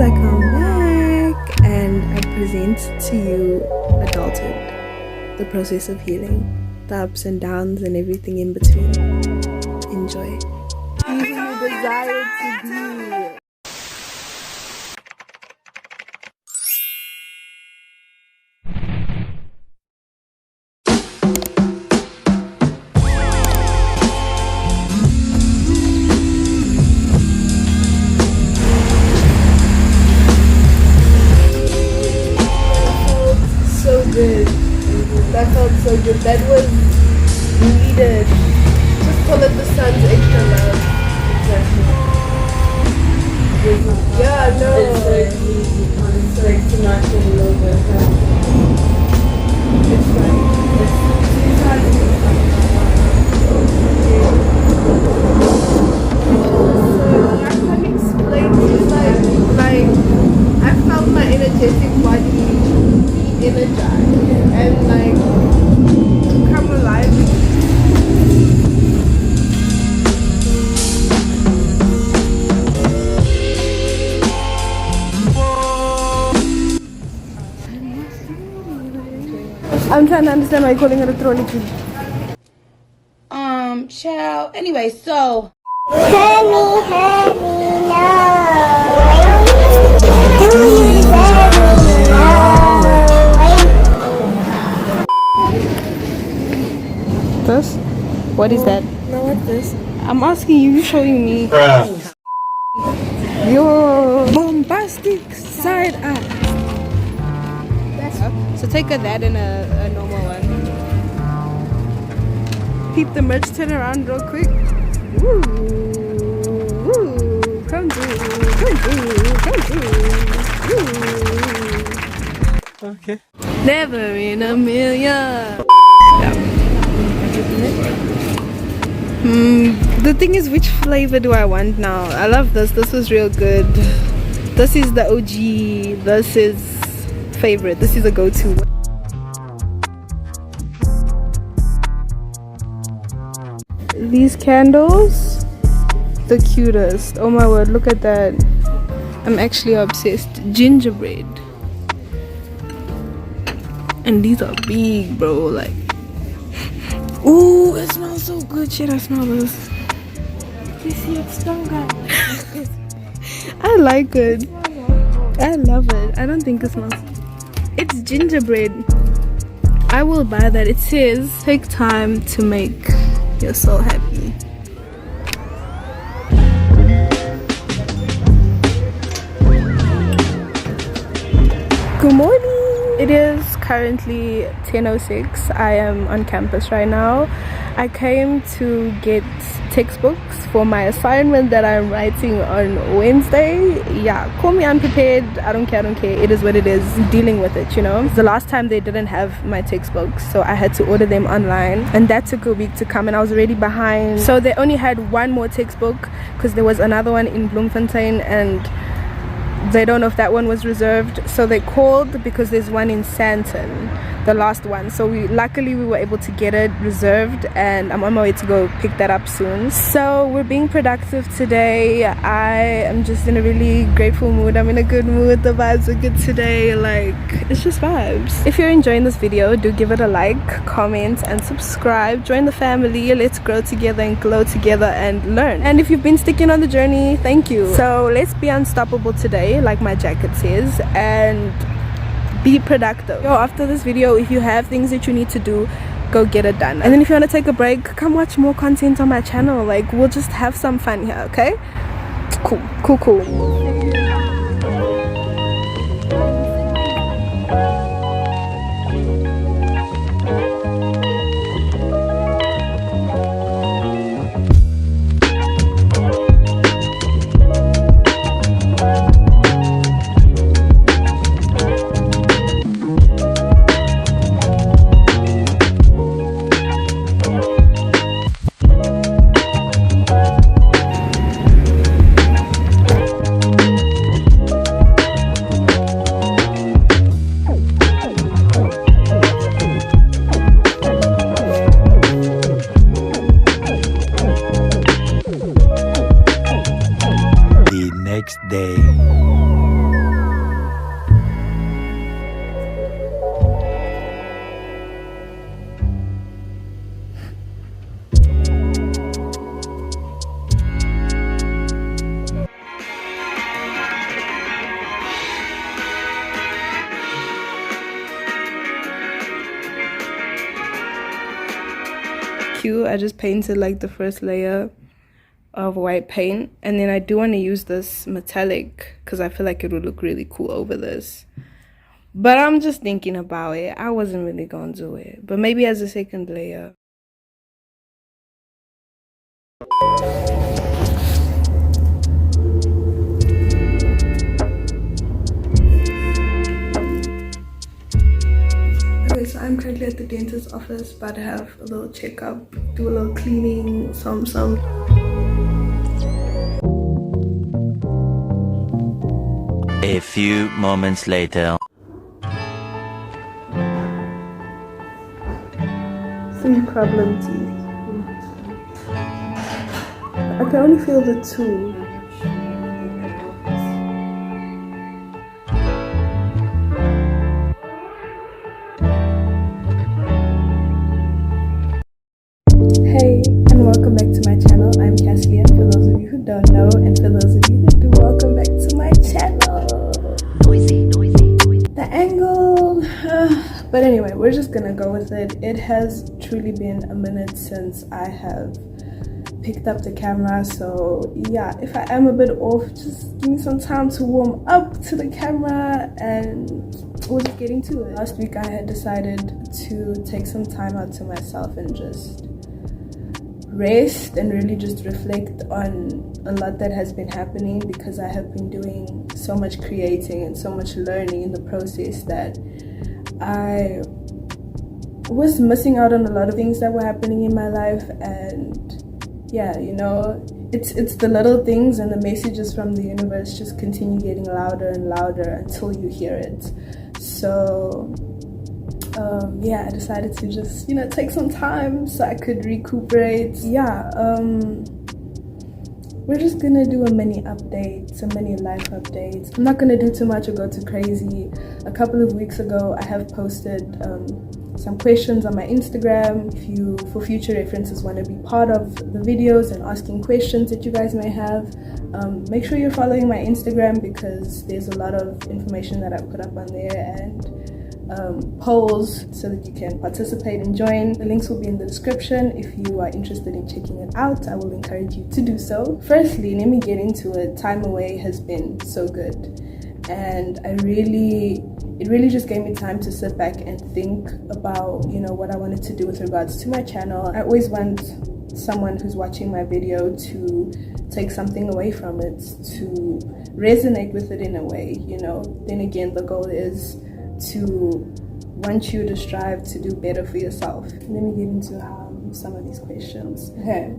I come back and I present to you adulthood, the process of healing, the ups and downs and everything in between. Enjoy. Even a desire to be. Good. That felt so good. That was needed. Just call it the sun's extra love. Exactly. Yeah, no. It's like to not get a little bit of that. It's fine. I can't explain. It's like I felt my energetic body energized and like come alive. I'm trying to understand why you're calling it a trolley. Child. Anyway, so. This? What is that? No, what's this? I'm asking you, you're showing me. Your bombastic side eye. So take a that and a normal one. Peep the merch, turn around real quick. Woo, woo, come through, come through, come through. Woo. Okay. Never in a million. Yeah. The thing is, which flavor do I want now? I love this. This was real good. This is the OG. This is favorite. This is a go-to. These candles, the cutest. Oh my word, look at that. I'm actually obsessed. Gingerbread. And these are big, bro. Like, ooh, it smells so good. Shit, I smell this. You see, it's stronger. I like it. I love it. I don't think it smells. It's gingerbread. I will buy that. It says, take time to make your soul happy. Good morning. It is currently 10:06. I am on campus right now. I came to get textbooks for my assignment that I'm writing on Wednesday. Yeah, call me unprepared. I don't care. It is what it is. Dealing with it, you know. The last time they didn't have my textbooks, so I had to order them online, and that took a week to come, and I was already behind. So they only had one more textbook because there was another one in Bloemfontein, and they don't know if that one was reserved, so they called because there's one in Sandton, the last one. So luckily we were able to get it reserved, and I'm on my way to go pick that up soon. So we're being productive today. I am just in a really grateful mood. I'm in a good mood. The vibes are good today. Like, it's just vibes. If you're enjoying this video, do give it a like, comment and subscribe. Join the family. Let's grow together and glow together and learn. And if you've been sticking on the journey, thank you. So let's be unstoppable today, like my jacket says, and be productive. Yo, after this video, if you have things that you need to do, go get it done. And then if you want to take a break, come watch more content on my channel. Like, we'll just have some fun here, okay? Cool. cute. I just painted like the first layer of white paint, and then I do want to use this metallic because I feel like it would look really cool over this. But I'm just thinking about it. I wasn't really gonna do it, but maybe as a second layer. Okay, so I'm currently at the dentist's office, about to have a little checkup, do a little cleaning, some. A few moments later. 3 problem teeth. I can only feel the 2. Hey, and welcome back to my channel. I'm Cassie, and for those of you who don't know, and for those of you who do, welcome back to my channel. Noisy. The angle. But anyway, we're just gonna go with it. It has truly been a minute since I have picked up the camera, so yeah, if I am a bit off, just give me some time to warm up to the camera and we're just getting to it. Last week I had decided to take some time out to myself and just rest and really just reflect on a lot that has been happening, because I have been doing so much creating and so much learning in the process that I was missing out on a lot of things that were happening in my life. And yeah, you know, it's the little things, and the messages from the universe just continue getting louder and louder until you hear it. So yeah, I decided to just, you know, take some time so I could recuperate. Yeah, we're just gonna do a mini update, some mini life updates. I'm not gonna do too much or go too crazy. A couple of weeks ago I have posted some questions on my Instagram. If you, for future references, want to be part of the videos and asking questions that you guys may have, make sure you're following my Instagram, because there's a lot of information that I put up on there, and polls so that you can participate and join. The links will be in the description. If you are interested in checking it out, I will encourage you to do so. Firstly, let me get into it. Time away has been so good, and it really just gave me time to sit back and think about, you know, what I wanted to do with regards to my channel. I always want someone who's watching my video to take something away from it, to resonate with it in a way, you know. Then again, the goal is to want you to strive to do better for yourself. Let me get into some of these questions. Okay,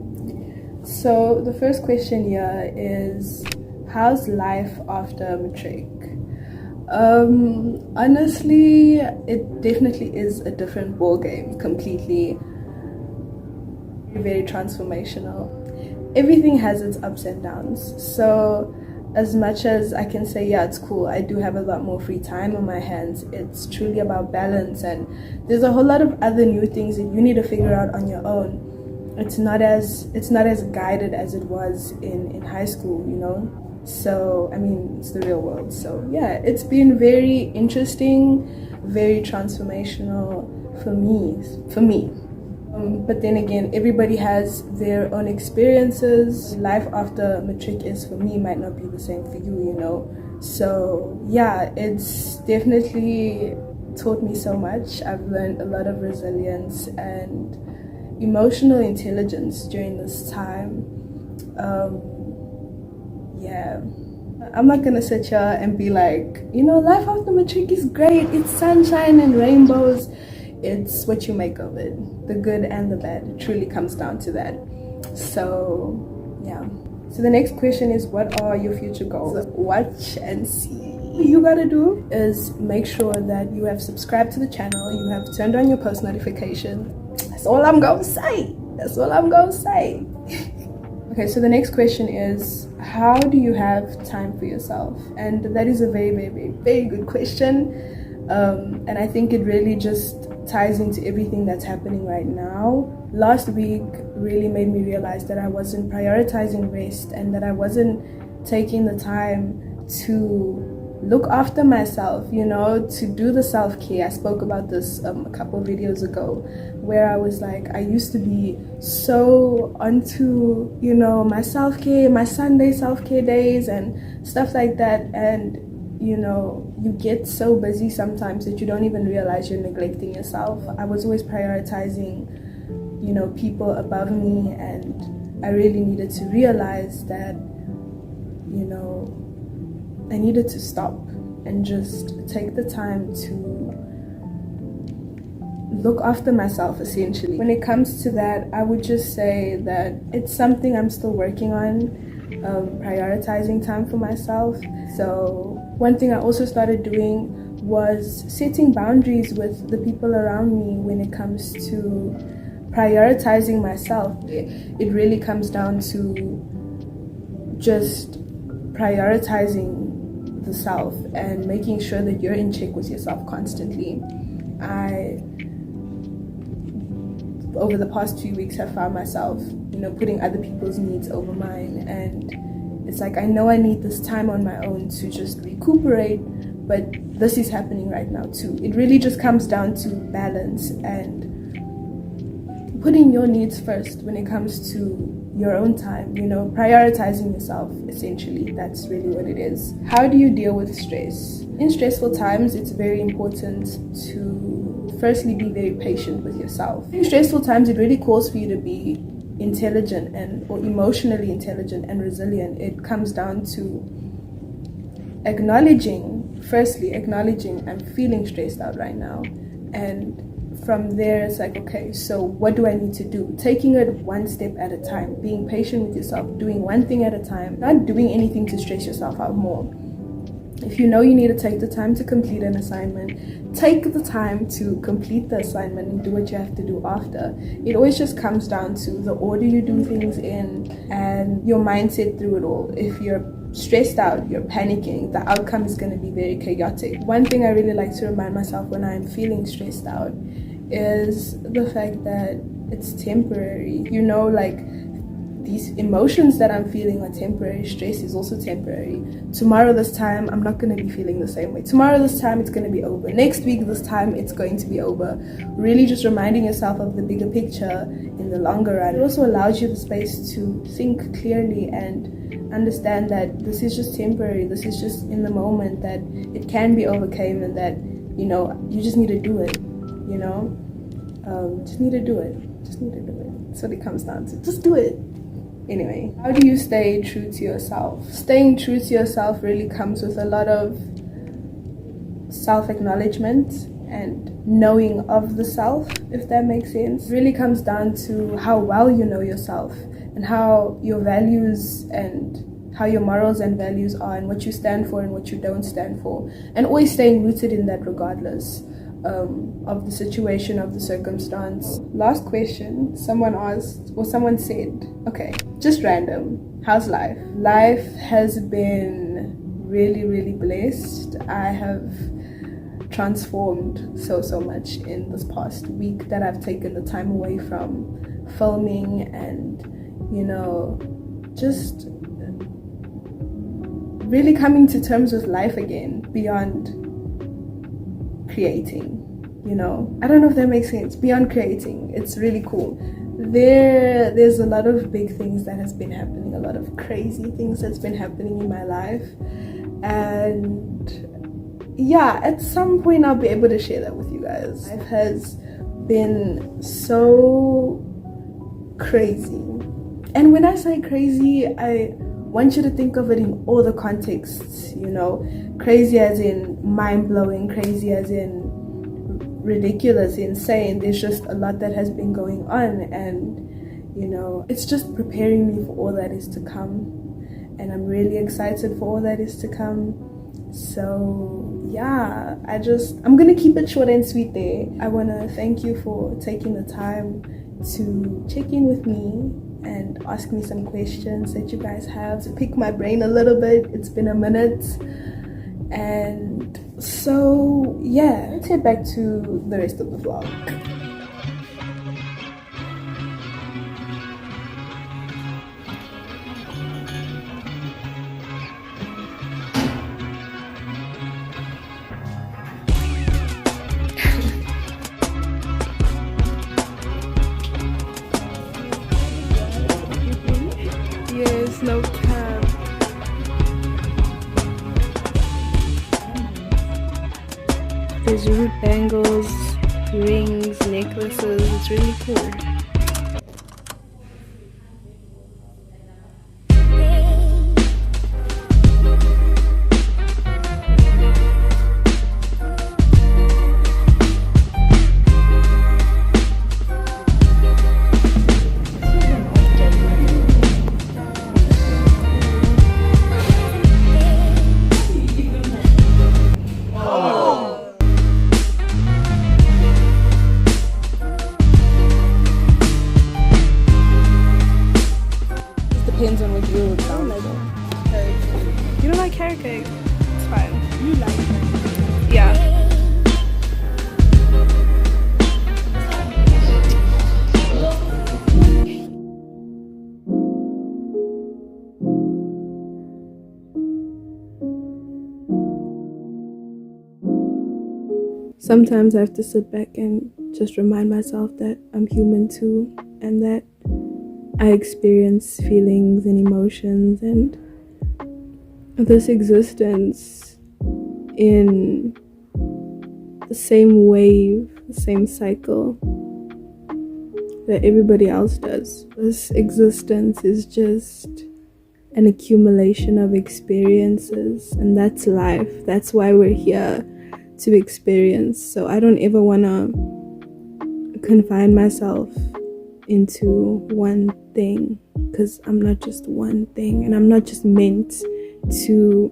so the first question here is, how's life after matric? Honestly, it definitely is a different ball game completely. Very transformational. Everything has its ups and downs, so as much as I can say, yeah, it's cool, I do have a lot more free time on my hands, it's truly about balance, and there's a whole lot of other new things that you need to figure out on your own. It's not as guided as it was in high school, you know. So I mean, it's the real world. So yeah, it's been very interesting, very transformational for me. But then again, everybody has their own experiences. Life after matric is, for me, might not be the same for you, you know. So yeah, it's definitely taught me so much. I've learned a lot of resilience and emotional intelligence during this time. Yeah, I'm not gonna sit here and be like, you know, life after matric is great, it's sunshine and rainbows. It's what you make of it, the good and the bad. It truly comes down to that. So yeah, so the next question is, what are your future goals? Watch and see. What you gotta do is make sure that you have subscribed to the channel, you have turned on your post notifications. That's all I'm gonna say. Okay, so the next question is, how do you have time for yourself? And that is a very, very, very, very good question. And I think it really just ties into everything that's happening right now. Last week really made me realize that I wasn't prioritizing rest, and that I wasn't taking the time to look after myself, you know, to do the self-care. I spoke about this a couple of videos ago, where I was like, I used to be so onto, you know, my self-care, my Sunday self-care days and stuff like that. And, you know, you get so busy sometimes that you don't even realize you're neglecting yourself. I was always prioritizing, you know, people above me, and I really needed to realize that, you know, I needed to stop and just take the time to look after myself, essentially. When it comes to that, I would just say that it's something I'm still working on, prioritizing time for myself. So one thing I also started doing was setting boundaries with the people around me when it comes to prioritizing myself. It really comes down to just prioritizing the self and making sure that you're in check with yourself constantly. I, over the past few weeks, have found myself, you know, putting other people's needs over mine, and it's like, I know I need this time on my own to just recuperate, but this is happening right now too. It really just comes down to balance and putting your needs first when it comes to your own time, you know, prioritizing yourself, essentially. That's really what it is. How do you deal with stress? In stressful times, it's very important to firstly be very patient with yourself. In stressful times, it really calls for you to be intelligent or emotionally intelligent and resilient. It comes down to acknowledging I'm feeling stressed out right now, and from there it's like, okay, so what do I need to do? Taking it one step at a time, being patient with yourself, doing one thing at a time, not doing anything to stress yourself out more. If you know you need to take the time to complete an assignment, take the time to complete the assignment and do what you have to do after. It always just comes down to the order you do things in and your mindset through it all. If you're stressed out, you're panicking, the outcome is going to be very chaotic. One thing I really like to remind myself when I'm feeling stressed out is the fact that it's temporary. You know, like, these emotions that I'm feeling are temporary. Stress is also temporary. Tomorrow this time, I'm not going to be feeling the same way. Tomorrow this time, it's going to be over. Next week this time, it's going to be over. Really just reminding yourself of the bigger picture in the longer run. It also allows you the space to think clearly and understand that this is just temporary. This is just in the moment, that it can be overcome, and that, you know, you just need to do it, you know? Just need to do it. Just need to do it. That's what it comes down to. Just do it. Anyway, how do you stay true to yourself? Staying true to yourself really comes with a lot of self-acknowledgement and knowing of the self, if that makes sense. It really comes down to how well you know yourself and how your values and how your morals and values are, and what you stand for and what you don't stand for, and always staying rooted in that regardless of the situation, of the circumstance. Last question, someone asked, or someone said, okay, just random, how's life? Life has been really, really blessed. I have transformed so much in this past week that I've taken the time away from filming and, you know, just really coming to terms with life again, beyond creating, you know. I don't know if that makes sense. Beyond creating, it's really cool. There's a lot of big things that has been happening, a lot of crazy things that's been happening in my life, and yeah, at some point I'll be able to share that with you guys. Life has been so crazy, and when I say crazy, I want you to think of it in all the contexts, you know. Crazy as in mind-blowing, crazy as in ridiculous, insane. There's just a lot that has been going on, and, you know, it's just preparing me for all that is to come, and I'm really excited for all that is to come. So yeah, I'm gonna keep it short and sweet there. I want to thank you for taking the time to check in with me and ask me some questions that you guys have, to pick my brain a little bit. It's been a minute. And so yeah, let's head back to the rest of the vlog. There's root bangles, rings, necklaces. It's really cool. Depends on what you don't like. You don't like carrot cake? It's fine. You like it? Yeah. Sometimes I have to sit back and just remind myself that I'm human too, and that I experience feelings and emotions, and this existence in the same wave, the same cycle that everybody else does. This existence is just an accumulation of experiences, and that's life. That's why we're here, to experience. So I don't ever want to confine myself into one thing, because I'm not just one thing, and I'm not just meant to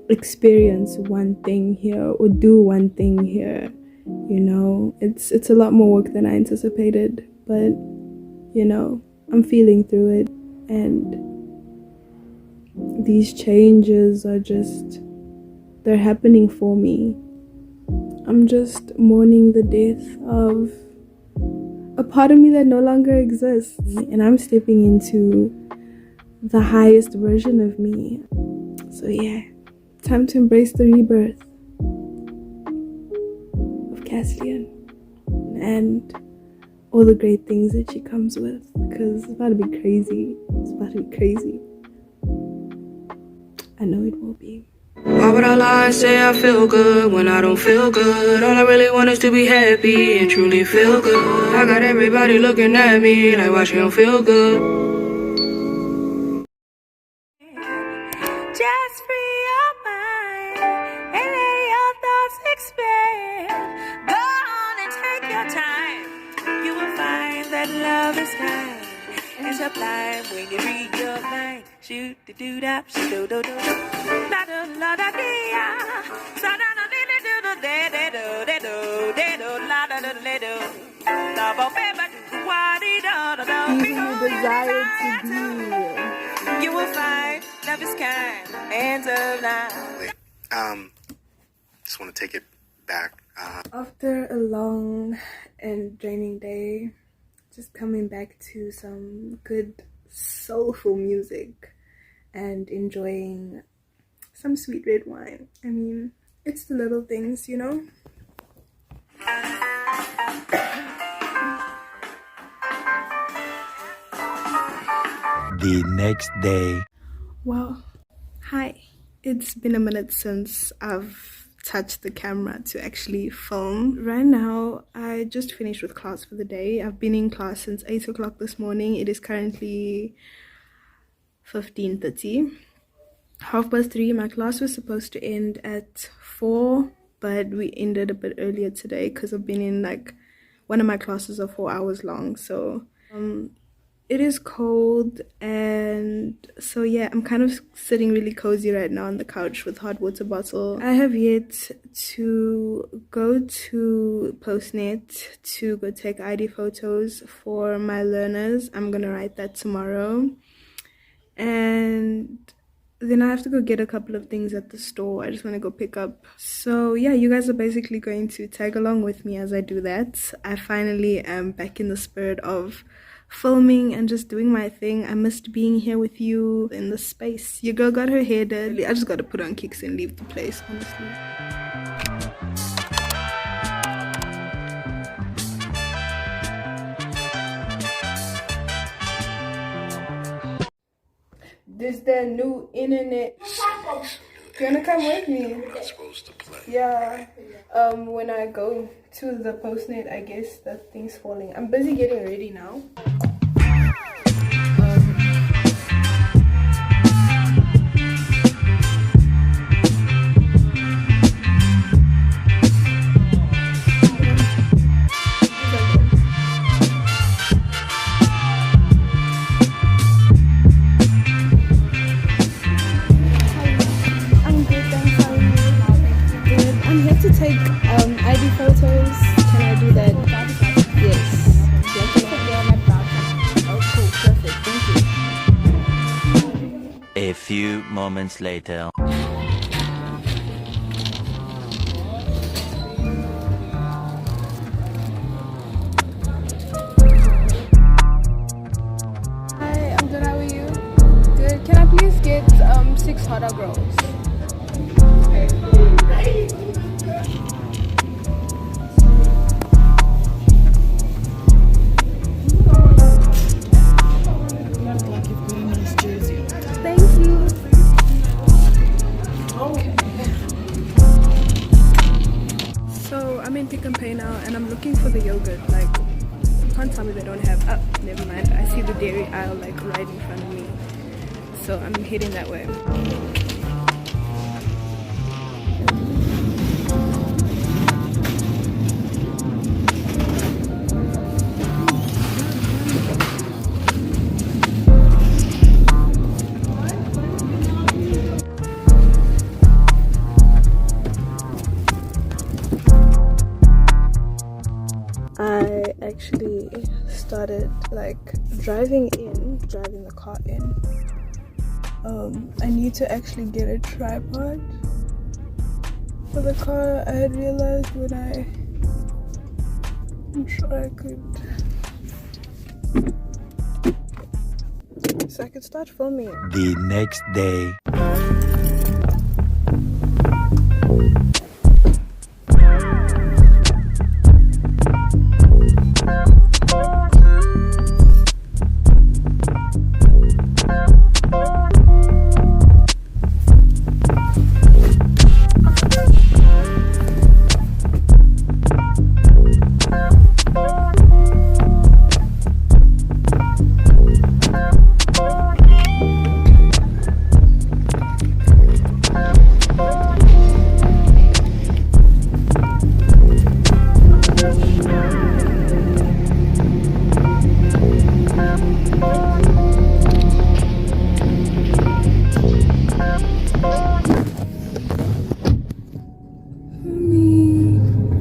experience one thing here or do one thing here. You know, it's a lot more work than I anticipated, but you know, I'm feeling through it, and these changes are just, they're happening for me. I'm just mourning the death of a part of me that no longer exists, and I'm stepping into the highest version of me. So yeah, time to embrace the rebirth of Cassian and all the great things that she comes with, because it's about to be crazy. It's about to be crazy. I know it will be. Why would I lie and say I feel good when I don't feel good? All I really want is to be happy and truly feel good. I got everybody looking at me like, why she don't feel good? Just free your mind and let your thoughts expand. Go on and take your time. You will find that love is kind and sublime when you read your mind. Shoot the do da, do do do da da la da dee ya. Sa da da dee dee do do dee dee do dee do dee do la da da dee do. La bo baby do wa dee da da da. Give me desire to be. You will find love is kind and sublime. Just want to take it back. After a long and draining day, just coming back to some good soulful music and enjoying some sweet red wine. I mean, it's the little things, you know? The next day. Wow. Hi. It's been a minute since I've touched the camera to actually film. Right now, I just finished with class for the day. I've been in class since 8 o'clock this morning. It is currently 15:30. 3:30. My class was supposed to end at 4, but we ended a bit earlier today because I've been in like one of my classes are 4 hours long. So it is cold, and so yeah, I'm kind of sitting really cozy right now on the couch with hot water bottle. I have yet to go to Postnet to go take ID photos for my learners. I'm gonna write that tomorrow, and then I have to go get a couple of things at the store. I just want to go pick up. So yeah, you guys are basically going to tag along with me as I do that. I finally am back in the spirit of filming and just doing my thing. I missed being here with you in the space. Your girl got her hair done. I just got to put on kicks and leave the place, honestly. This that new internet. Do you wanna come with me? Am I supposed to play? Yeah. When I go to the postnet, I guess that thing's falling. I'm busy getting ready now. I'm good, thanks. How are you? Good. I'm here to take ID photos. Can I do that? Yes. Oh, cool. Perfect. Thank you. A few moments later. Hi, I'm good. How are you? Good. Can I please get 6 hot dog rolls? Thank you. So I'm in Pick and Pay now, and I'm looking for the yogurt. Like, you can't tell me they don't have. Oh, never mind. I see the dairy aisle like right in front of me, so I'm heading that way. I actually started like driving the car in. I need to actually get a tripod for the car. I had realized when I'm sure I could, so I could start filming. The next day.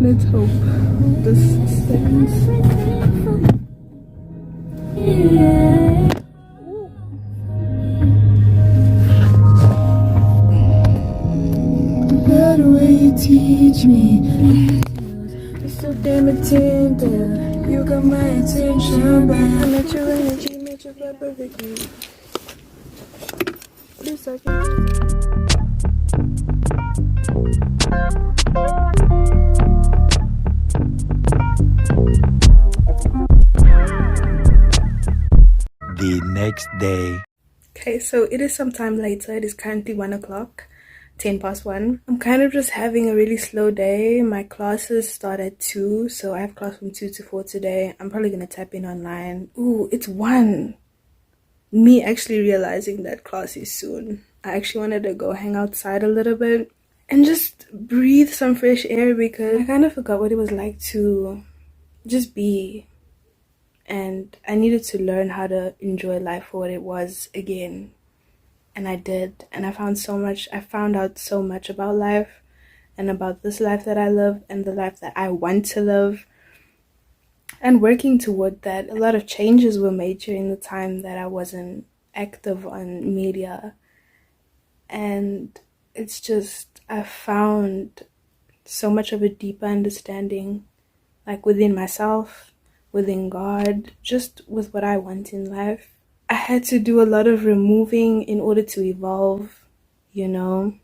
Let's hope this stands. The way you teach me, you're so damn attentive. You got my attention, but I met your energy, met your vibe perfectly. Please second. The next day. Okay, so it is some time later. It is currently 1 o'clock, 10 past 1. I'm kind of just having a really slow day. My classes start at 2, so I have class from 2 to 4 today. I'm probably gonna tap in online. Ooh, it's 1. Me actually realizing that class is soon. I actually wanted to go hang outside a little bit and just breathe some fresh air because I kind of forgot what it was like to just be. And I needed to learn how to enjoy life for what it was again. And I did. And I found out so much about life and about this life that I live and the life that I want to live. And working toward that, a lot of changes were made during the time that I wasn't active on media. And it's just, I found so much of a deeper understanding, like within myself, within God, just with what I want in life. I had to do a lot of removing in order to evolve, you know,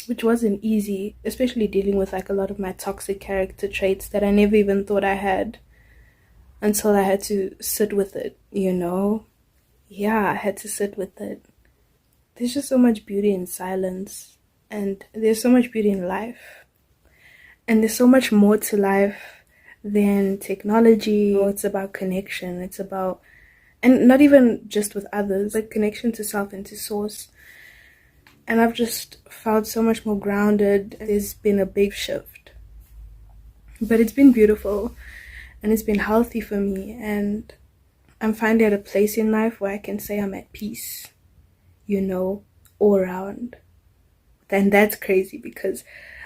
which wasn't easy, especially dealing with like a lot of my toxic character traits that I never even thought I had until I had to sit with it, you know. Yeah, I had to sit with it. There's just so much beauty in silence. And there's so much beauty in life. And there's so much more to life than technology. It's about connection. It's about, and not even just with others, but connection to self and to source. And I've just felt so much more grounded. There's been a big shift. But it's been beautiful. And it's been healthy for me. And I'm finally at a place in life where I can say I'm at peace, you know, all around. And that's crazy because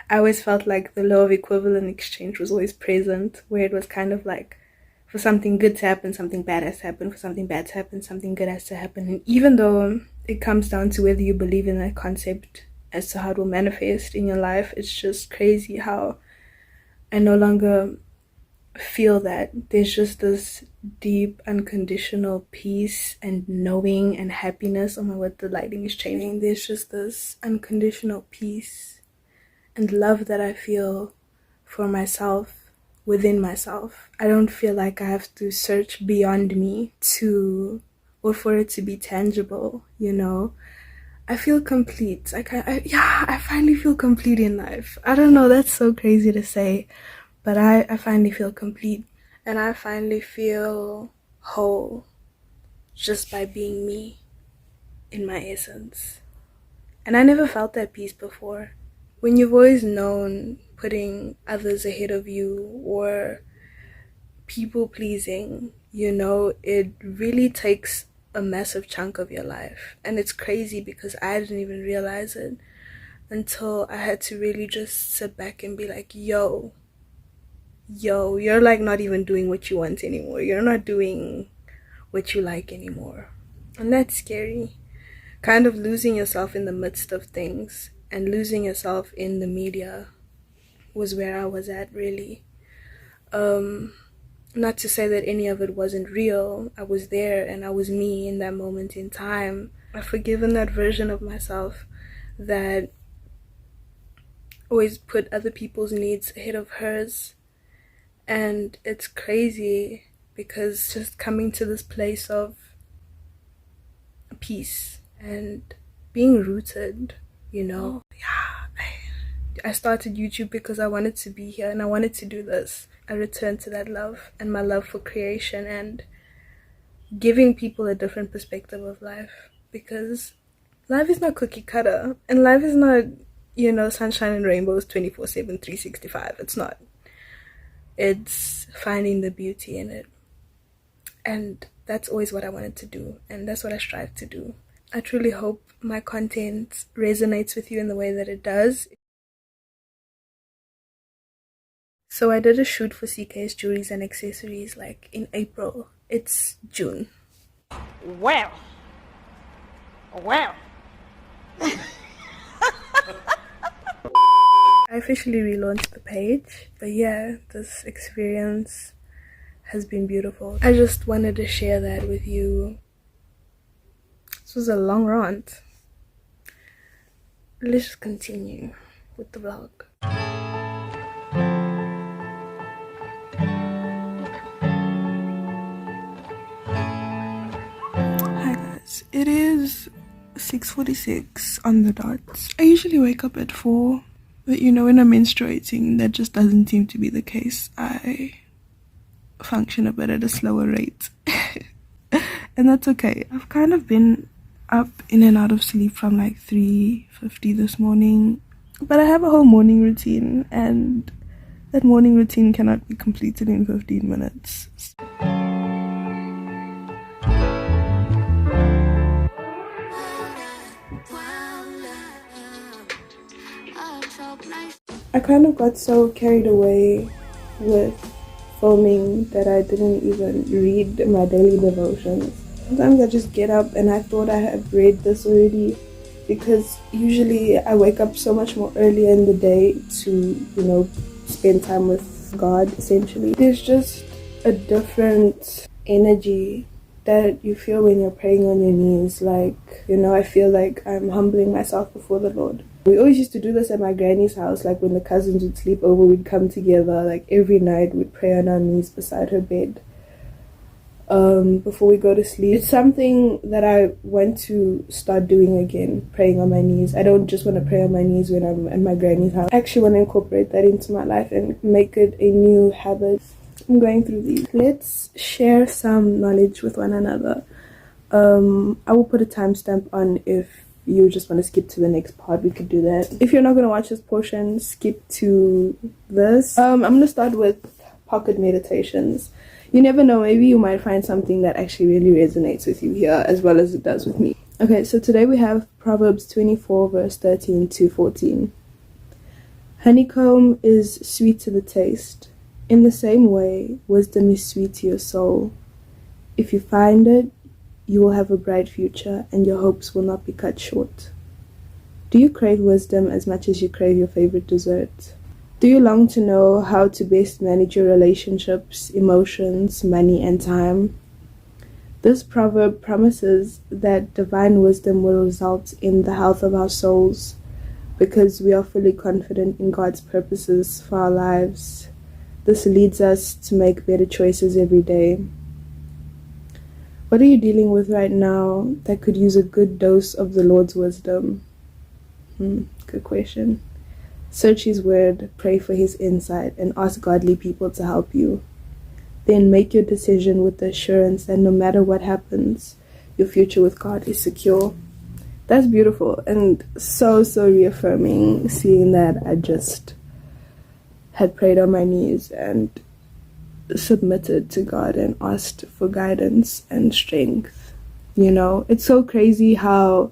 I always felt like the law of equivalent exchange was always present, where it was kind of like, for something good to happen, something bad has to happen. For something bad to happen, something good has to happen. And even though it comes down to whether you believe in that concept as to how it will manifest in your life, it's just crazy how I no longer feel that. There's just this deep unconditional peace and knowing and happiness. Oh my god, the lighting is changing. There's just this unconditional peace and love that I feel for myself, within myself. I don't feel like I have to search beyond me or for it to be tangible, you know. I feel complete. Like I finally feel complete in life. I don't know, that's so crazy to say, but I finally feel complete. And I finally feel whole just by being me in my essence. And I never felt that peace before. When you've always known putting others ahead of you or people pleasing, you know, it really takes a massive chunk of your life. And it's crazy because I didn't even realize it until I had to really just sit back and be like, yo, you're like not even doing what you want anymore. You're not doing what you like anymore. And that's scary. Kind of losing yourself in the midst of things and losing yourself in the media was where I was at, really. Not to say that any of it wasn't real. I was there and I was me in that moment in time. I've forgiven that version of myself that always put other people's needs ahead of hers. And it's crazy because just coming to this place of peace and being rooted, you know. Yeah, I started YouTube because I wanted to be here and I wanted to do this. I returned to that love and my love for creation and giving people a different perspective of life, because life is not cookie cutter and life is not, you know, sunshine and rainbows 24/7, 365. It's not. It's finding the beauty in it. And that's always what I wanted to do, and that's what I strive to do. I truly hope my content resonates with you in the way that it does. So I did a shoot for CK's Jewelries and Accessories like in April. It's June. Well. I officially relaunched the page, but yeah, this experience has been beautiful. I just wanted to share that with you. This was a long rant. Let's just continue with the vlog. Hi guys, it is 6:46 on the dot. I usually wake up at 4, but you know, when I'm menstruating, that just doesn't seem to be the case. I function a bit at a slower rate. And that's okay. I've kind of been up in and out of sleep from like 3:50 this morning, but I have a whole morning routine, and that morning routine cannot be completed in 15 minutes. I kind of got so carried away with filming that I didn't even read my daily devotions. Sometimes I just get up and I thought I had read this already, because usually I wake up so much more earlier in the day to, you know, spend time with God, essentially. There's just a different energy that you feel when you're praying on your knees. Like, you know, I feel like I'm humbling myself before the Lord. We always used to do this at my granny's house. Like when the cousins would sleep over, we'd come together. Like every night we'd pray on our knees beside her bed. before we go to sleep. It's something that I want to start doing again, praying on my knees. I don't just want to pray on my knees when I'm at my granny's house. I actually want to incorporate that into my life and make it a new habit. I'm going through these. Let's share some knowledge with one another. I will put a timestamp on. If you just want to skip to the next part, we could do that. If you're not going to watch this portion, skip to this. I'm going to start with pocket meditations. You never know, maybe you might find something that actually really resonates with you here as well as it does with me. Okay, so today we have Proverbs 24 verse 13 to 14. Honeycomb is sweet to the taste. In the same way, wisdom is sweet to your soul. If you find it, you will have a bright future and your hopes will not be cut short. Do you crave wisdom as much as you crave your favorite dessert? Do you long to know how to best manage your relationships, emotions, money, and time? This proverb promises that divine wisdom will result in the health of our souls because we are fully confident in God's purposes for our lives. This leads us to make better choices every day. What are you dealing with right now that could use a good dose of the Lord's wisdom? Good question. Search His word, pray for His insight, and ask godly people to help you. Then make your decision with the assurance that no matter what happens, your future with God is secure. That's beautiful and so reaffirming, seeing that I just had prayed on my knees and submitted to God and asked for guidance and strength. You know, it's so crazy how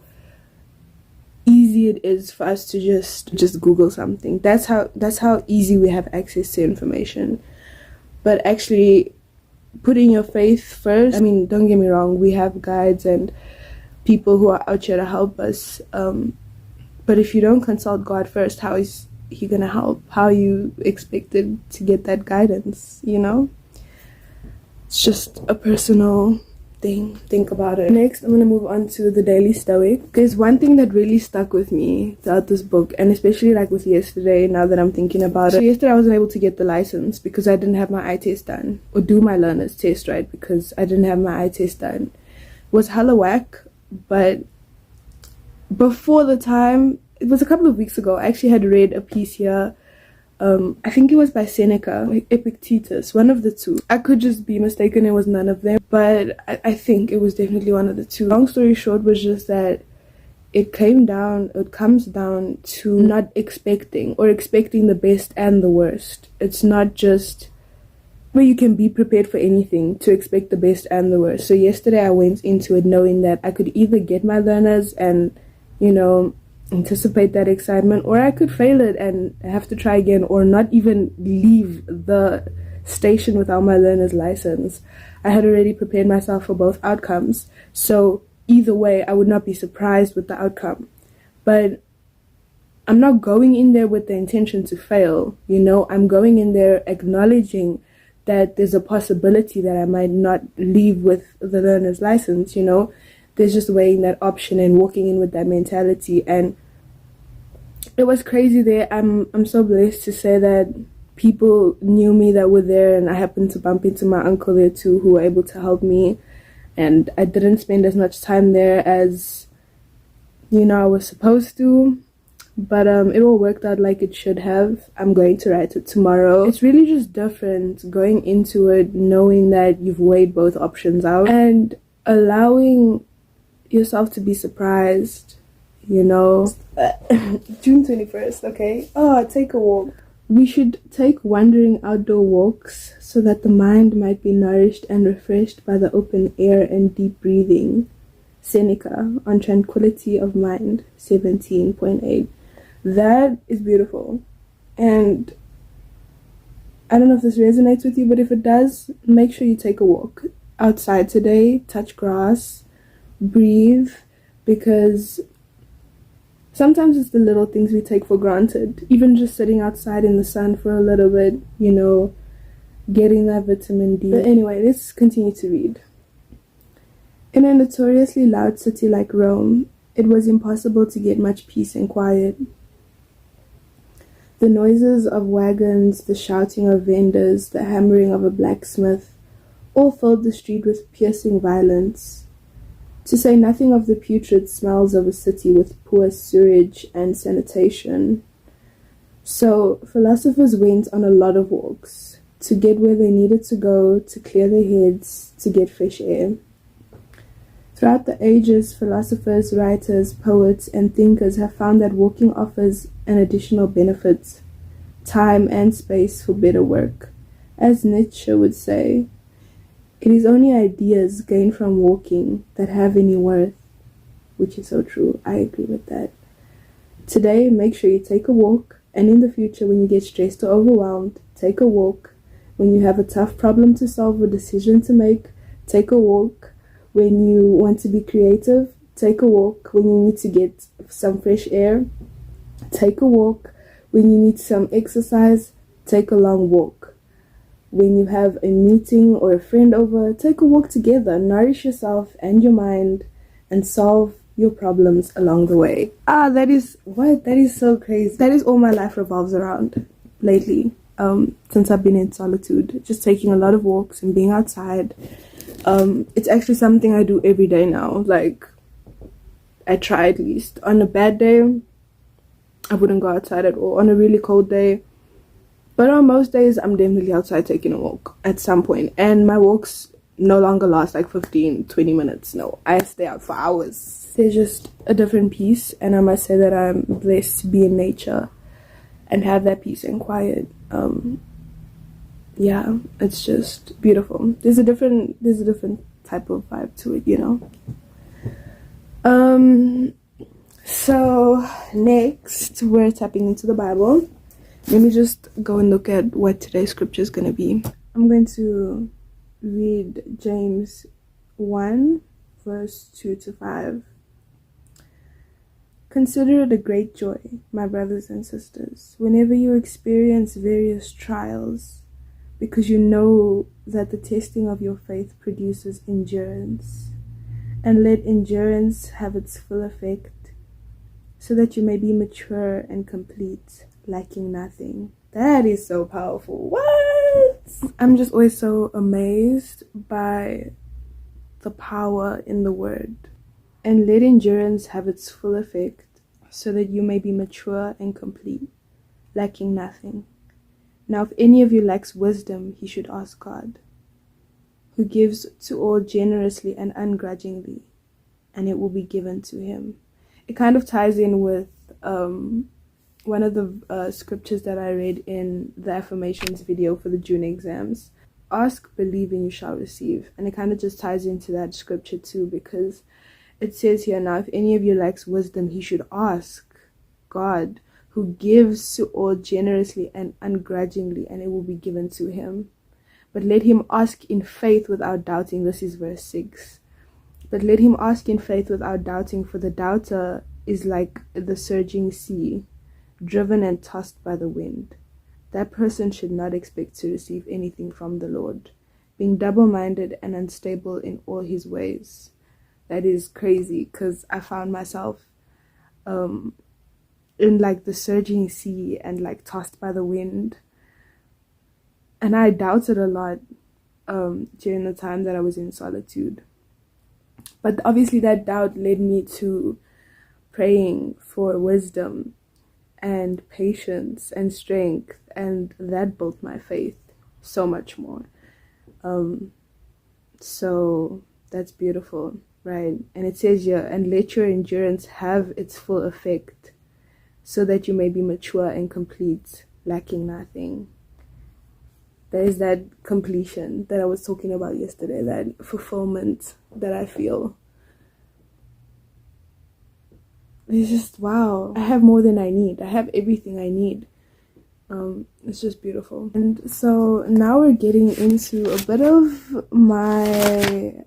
easy it is for us to just Google something. That's how easy we have access to information. But actually putting your faith first, I mean, don't get me wrong, we have guides and people who are out here to help us, but if you don't consult God first, how is He gonna help? How are you expected to get that guidance, you know? It's just a personal thing. Think about it. Next, I'm going to move on to the Daily Stoic. There's one thing that really stuck with me throughout this book, and especially like with yesterday, now that I'm thinking about it. So yesterday I wasn't able to get the license because I didn't have my eye test done, or do my learner's test, right? Because I didn't have my eye test done. It was hella whack, but before the time, it was a couple of weeks ago, I actually had read a piece here. I think it was by Seneca, like Epictetus, one of the two. I could just be mistaken, it was none of them, but I think it was definitely one of the two. Long story short was just that it comes down to not expecting, or expecting the best and the worst. It's not just where you can be prepared for anything to expect the best and the worst. So yesterday I went into it knowing that I could either get my learners and, you know, anticipate that excitement, or I could fail it and have to try again, or not even leave the station without my learner's license. I had already prepared myself for both outcomes, so either way I would not be surprised with the outcome. But I'm not going in there with the intention to fail, you know. I'm going in there acknowledging that there's a possibility that I might not leave with the learner's license, you know. There's just weighing that option and walking in with that mentality. And it was crazy there. I'm so blessed to say that people knew me that were there, and I happened to bump into my uncle there too, who were able to help me. And I didn't spend as much time there as, you know, I was supposed to, but it all worked out like it should have. I'm going to write it tomorrow. It's really just different going into it knowing that you've weighed both options out and allowing yourself to be surprised, you know. June 21st, okay? Take a walk. We should take wandering outdoor walks so that the mind might be nourished and refreshed by the open air and deep breathing. Seneca on Tranquility of Mind 17.8. That is beautiful, and I don't know if this resonates with you, but if it does, make sure you take a walk outside today, touch grass, breathe, because sometimes it's the little things we take for granted. Even just sitting outside in the sun for a little bit, you know, getting that vitamin D. But anyway, let's continue to read. In a notoriously loud city like Rome, it was impossible to get much peace and quiet. The noises of wagons, the shouting of vendors, the hammering of a blacksmith, All filled the street with piercing violence, to say nothing of the putrid smells of a city with poor sewage and sanitation. So philosophers went on a lot of walks to get where they needed to go, to clear their heads, to get fresh air. Throughout the ages, philosophers, writers, poets, and thinkers have found that walking offers an additional benefit, time and space for better work. As Nietzsche would say, it is only ideas gained from walking that have any worth, which is so true. I agree with that. Today, make sure you take a walk, and in the future, when you get stressed or overwhelmed, take a walk. When you have a tough problem to solve or decision to make, take a walk. When you want to be creative, take a walk. When you need to get some fresh air, take a walk. When you need some exercise, take a long walk. When you have a meeting or a friend over, take a walk together. Nourish yourself and your mind and solve your problems along the way. That is so crazy. That is all my life revolves around lately. Since I've been in solitude, just taking a lot of walks and being outside. It's actually something I do every day now. Like, I try at least. On a bad day, I wouldn't go outside at all. On a really cold day, but on most days, I'm definitely outside taking a walk at some point. And my walks no longer last like 15-20 minutes. No, I stay out for hours. There's just a different peace, and I must say that I'm blessed to be in nature and have that peace and quiet. Yeah, it's just beautiful. There's a different type of vibe to it, you know. So next we're tapping into the Bible. Let me just go and look at what today's scripture is going to be. I'm going to read James 1 verse 2-5. Consider it a great joy, my brothers and sisters, whenever you experience various trials, because you know that the testing of your faith produces endurance. And let endurance have its full effect, so that you may be mature and complete, lacking nothing. That is so powerful. What? I'm just always so amazed by the power in the word. And let endurance have its full effect, so that you may be mature and complete, lacking nothing. Now if any of you lacks wisdom, he should ask God, who gives to all generously and ungrudgingly, and it will be given to him. It kind of ties in with one of the scriptures that I read in the affirmations video for the June exams. Ask, believe, and you shall receive. And it kind of just ties into that scripture too, because it says here, now if any of you lacks wisdom, he should ask God, who gives to all generously and ungrudgingly, and it will be given to him. But let him ask in faith without doubting. This is verse 6. But let him ask in faith without doubting, for the doubter is like the surging sea, driven and tossed by the wind. That person should not expect to receive anything from the Lord, being double-minded and unstable in all his ways. That is crazy, because I found myself in like the surging sea and like tossed by the wind. And I doubted a lot during the time that I was in solitude. But obviously that doubt led me to praying for wisdom and patience and strength, and that built my faith so much more. So that's beautiful, right? And it says here, and let your endurance have its full effect, so that you may be mature and complete, lacking nothing. There is that completion that I was talking about yesterday, that fulfillment that I feel. It's just, wow, I have more than I need. I have everything I need. It's just beautiful. And so now we're getting into a bit of my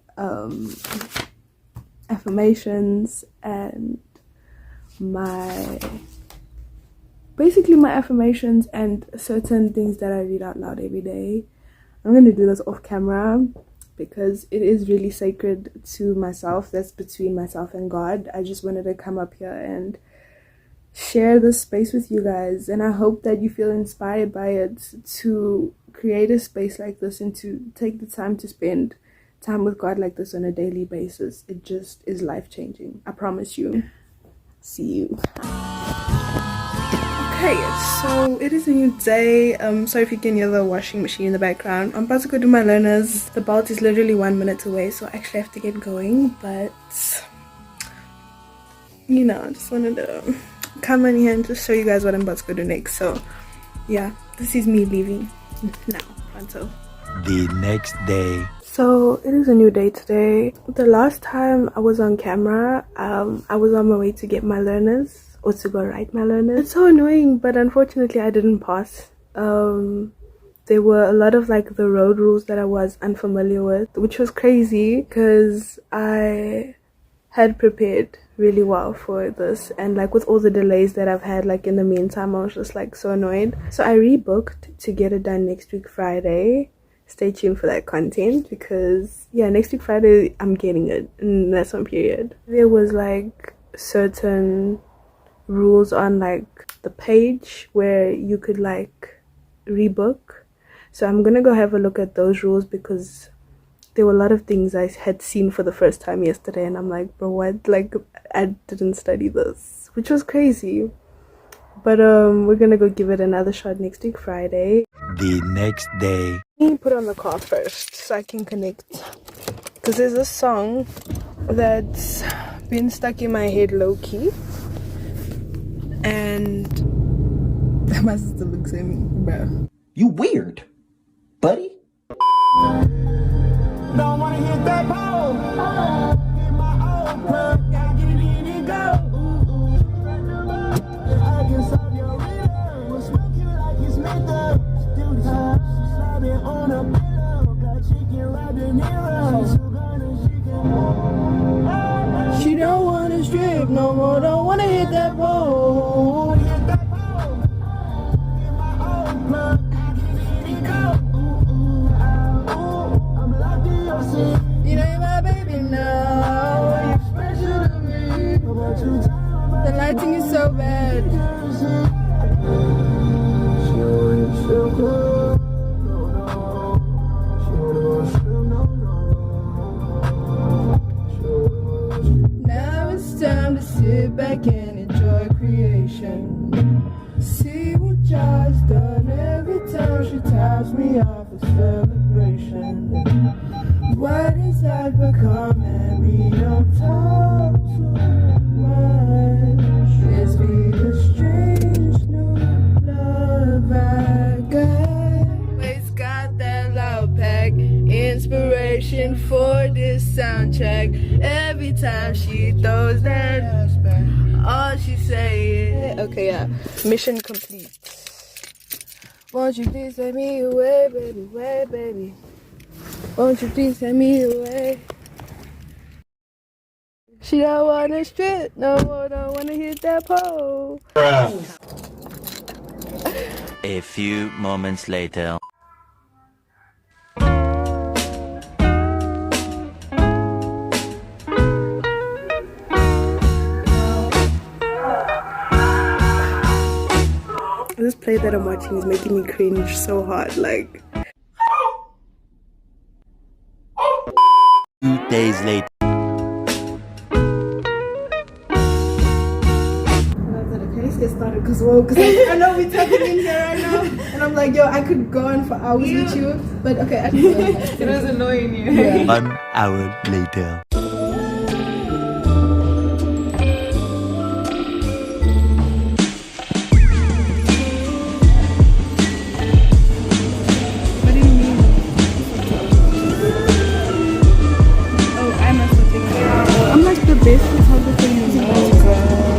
affirmations and basically my affirmations and certain things that I read out loud every day. I'm going to do this off camera because it is really sacred to myself. That's between myself and God. I just wanted to come up here and share this space with you guys, and I hope that you feel inspired by it to create a space like this and to take the time to spend time with God like this on a daily basis, it just is life-changing. I promise you. See you. Okay, so it is a new day. Sorry if you can hear the washing machine in the background. I'm about to go do my learners. The belt is literally 1 minute away, so I actually have to get going, but you know, I just wanted to come in here and just show you guys what I'm about to go do next. So yeah, this is me leaving now until the next day. So it is a new day today. The last time I was on camera, I was on my way to get my learners, or to go write my learners. It's so annoying, but unfortunately I didn't pass. There were a lot of like the road rules that I was unfamiliar with, which was crazy because I had prepared really well for this, and like with all the delays that I've had like in the meantime, I was just like so annoyed. So I rebooked to get it done next week Friday. Stay tuned for that content because yeah, next week Friday I'm getting it, and that's on period. There was like certain rules on like the page where you could like rebook, so I'm gonna go have a look at those rules because there were a lot of things I had seen for the first time yesterday, and I'm like, bro, what? Like, I didn't study this, which was crazy. But we're gonna go give it another shot next week Friday. The next day. Let me put on the car first so I can connect, because there's a song that's been stuck in my head low-key, and my sister looks at me, bro. You weird, buddy. Don't wanna hit that pole. Get my old plug, gotta get in and go. I can solve your rhythm. We'll smoke you like it's meant to. Do this. She's slobbing on a pillow. Got chicken right in here. She don't wanna strip no more. Don't wanna hit that pole. Hit that pole. Get my old plug. You know you're my baby now. You're special to me. The lighting is so bad. Now it's time to sit back and enjoy creation. See what God's done every time she taps me off a celebration. What is that become and we don't talk too much? This be the strange new love I got. Always got that loud pack, inspiration for this soundtrack. Every time she throws that ass back, all she say is, okay, yeah, mission complete. Won't you please take me away, baby, way, baby. Won't you please take me away? She don't wanna strip no more, don't wanna hit that pole. A few moments later. This play that I'm watching is making me cringe so hard, like. 2 days later. Let's get started, because I know we're talking in here right now, and I'm like, yo, I could go on for hours with you, but okay, it was annoying you. Yeah. 1 hour later. Best photographer in the world.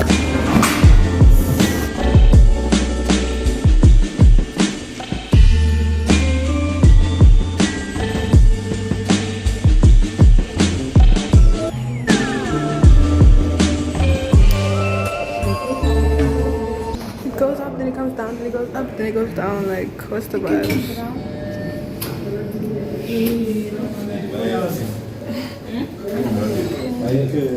It goes up, then it comes down, then it goes up, then it goes down. Like, what's the vibe? I could